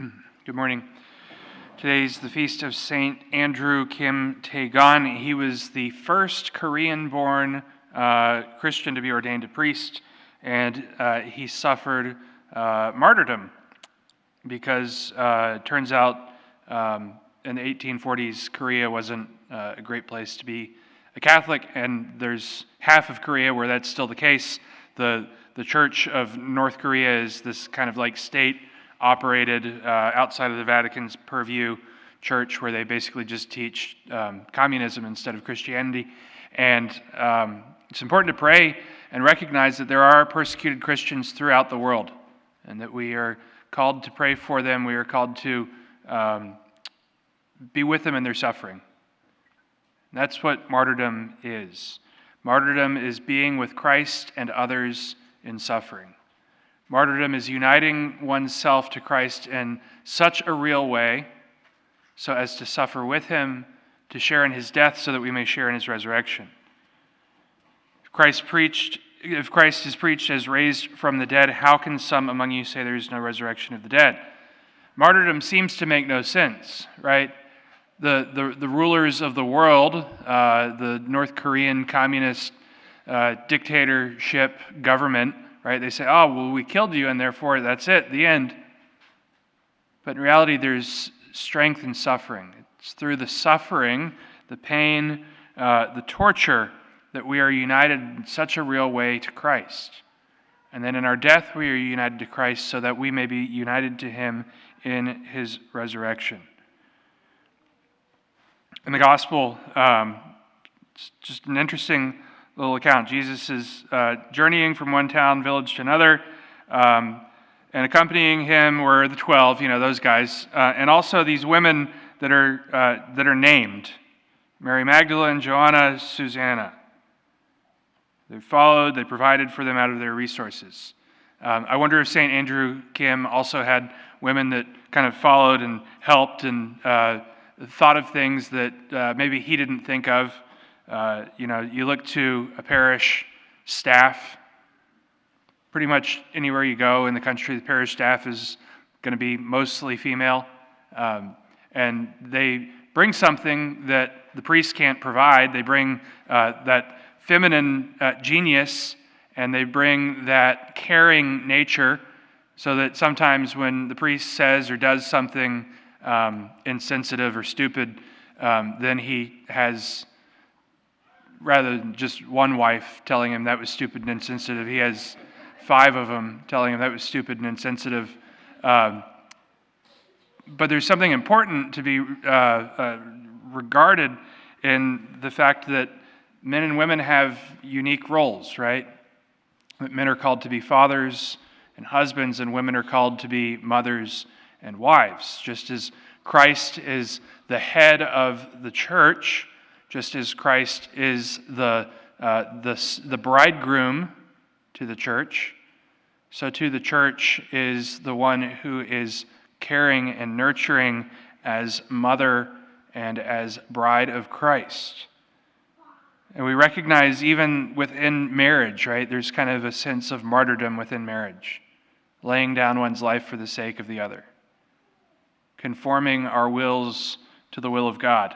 Good morning. Today's the feast of Saint Andrew Kim Tae-gån. He was the first Korean-born Christian to be ordained a priest, and he suffered martyrdom because it turns out in the 1840s, Korea wasn't a great place to be a Catholic, and there's half of Korea where that's still the case. The Church of North Korea is this kind of like state-operated, outside of the Vatican's purview church, where they basically just teach communism instead of Christianity. And it's important to pray and recognize that there are persecuted Christians throughout the world, and that we are called to pray for them. We are called to be with them in their suffering. And that's what martyrdom is. Martyrdom is being with Christ and others in suffering. Martyrdom is uniting oneself to Christ in such a real way so as to suffer with him, to share in his death so that we may share in his resurrection. If Christ is preached as raised from the dead, how can some among you say there is no resurrection of the dead? Martyrdom seems to make no sense, right? The rulers of the world, the North Korean communist dictatorship government, right? They say, oh, well, we killed you, and therefore that's it, the end. But in reality, there's strength in suffering. It's through the suffering, the pain, the torture, that we are united in such a real way to Christ. And then in our death, we are united to Christ so that we may be united to him in his resurrection. In the gospel, it's just an interesting little account. Jesus is journeying from one town, village to another, and accompanying him were the 12, those guys, and also these women that are named: Mary Magdalene, Joanna, Susanna. They followed, they provided for them out of their resources. I wonder if St. Andrew Kim also had women that kind of followed and helped and thought of things that maybe he didn't think of. You look to a parish staff, pretty much anywhere you go in the country, the parish staff is going to be mostly female. And they bring something that the priests can't provide. They bring that feminine genius, and they bring that caring nature, so that sometimes when the priest says or does something insensitive or stupid, then he has, rather than just one wife telling him that was stupid and insensitive, he has 5 of them telling him that was stupid and insensitive. But there's something important to be regarded in the fact that men and women have unique roles, right? Men are called to be fathers and husbands, and women are called to be mothers and wives. Just as Christ is the head of the church, just as Christ is the bridegroom to the church, so too the church is the one who is caring and nurturing as mother and as bride of Christ. And we recognize even within marriage, right, there's kind of a sense of martyrdom within marriage, laying down one's life for the sake of the other, conforming our wills to the will of God.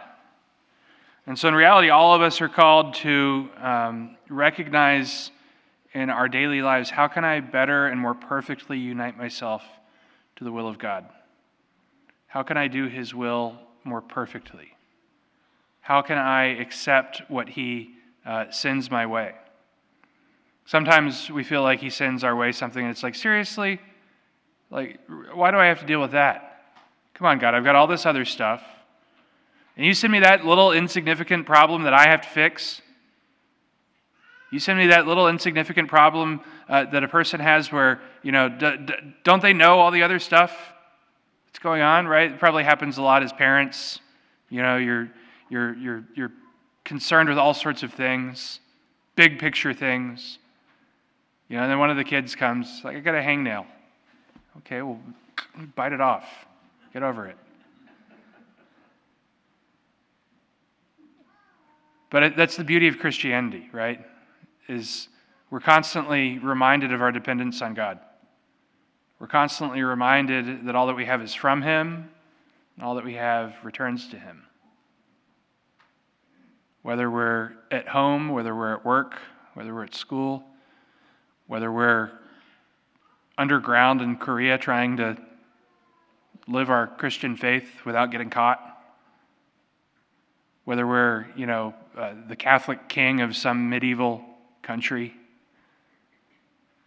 And so in reality, all of us are called to recognize in our daily lives, how can I better and more perfectly unite myself to the will of God? How can I do his will more perfectly? How can I accept what he sends my way? Sometimes we feel like he sends our way something and it's like, seriously? Like, why do I have to deal with that? Come on, God, I've got all this other stuff. And you send me that little insignificant problem that I have to fix? You send me that little insignificant problem that a person has where, don't they know all the other stuff that's going on, right? It probably happens a lot as parents. You're concerned with all sorts of things, big picture things. And then one of the kids comes, like, I got a hangnail. Okay, well, bite it off. Get over it. But that's the beauty of Christianity, right? Is we're constantly reminded of our dependence on God. We're constantly reminded that all that we have is from him, and all that we have returns to him. Whether we're at home, whether we're at work, whether we're at school, whether we're underground in Korea trying to live our Christian faith without getting caught, whether we're, the Catholic king of some medieval country,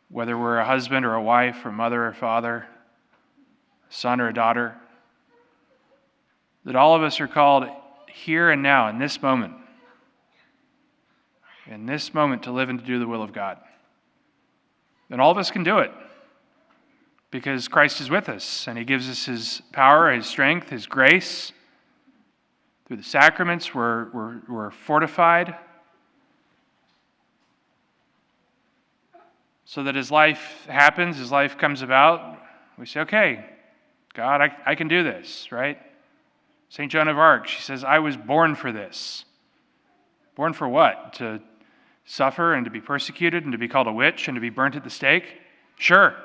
whether we're a husband or a wife or mother or father, a son or a daughter, that all of us are called here and now, in this moment to live and to do the will of God. And all of us can do it because Christ is with us and he gives us his power, his strength, his grace. Through the sacraments, we're fortified so that as life happens, as life comes about, we say, okay, God, I can do this, right? St. Joan of Arc, she says, I was born for this. Born for what? To suffer and to be persecuted and to be called a witch and to be burnt at the stake? Sure.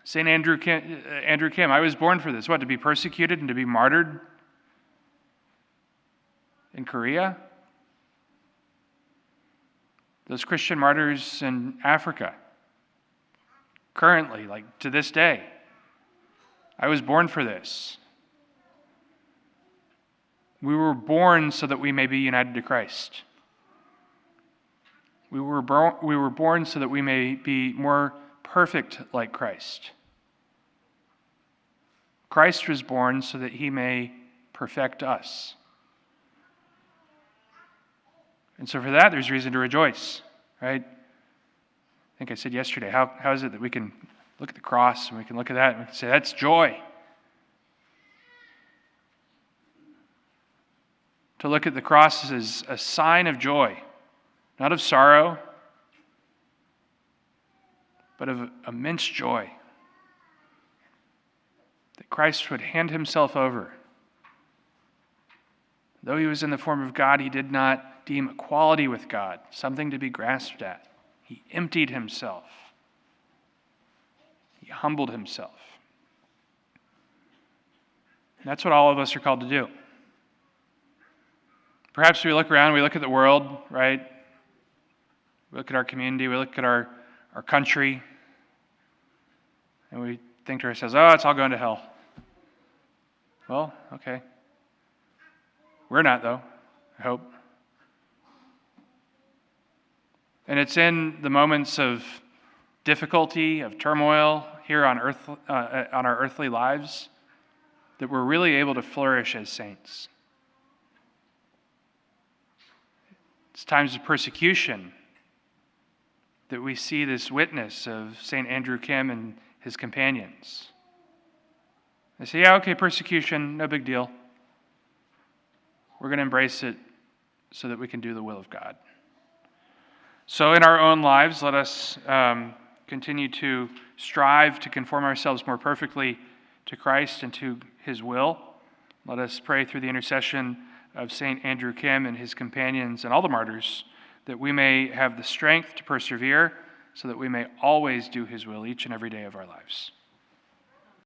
St. Andrew Kim, I was born for this. What, to be persecuted and to be martyred in Korea? Those Christian martyrs in Africa, currently, like to this day. I was born for this. We were born so that we may be united to Christ. We were born so that we may be more perfect like Christ. Christ was born so that he may perfect us. And so for that, there's reason to rejoice, right? I think I said yesterday, how is it that we can look at the cross and we can look at that and we can say, that's joy. To look at the cross as a sign of joy, not of sorrow, but of immense joy. That Christ would hand himself over. Though he was in the form of God, he did not deem equality with God something to be grasped at. He emptied himself. He humbled himself. And that's what all of us are called to do. Perhaps we look around, we look at the world, right? We look at our community, we look at our country, and we think to ourselves, oh, it's all going to hell. Well, okay. We're not, though, I hope. And it's in the moments of difficulty, of turmoil here on earth, on our earthly lives, that we're really able to flourish as saints. It's times of persecution that we see this witness of St. Andrew Kim and his companions. They say, yeah, okay, persecution, no big deal. We're going to embrace it so that we can do the will of God. So in our own lives, let us continue to strive to conform ourselves more perfectly to Christ and to his will. Let us pray through the intercession of St. Andrew Kim and his companions and all the martyrs that we may have the strength to persevere so that we may always do his will each and every day of our lives.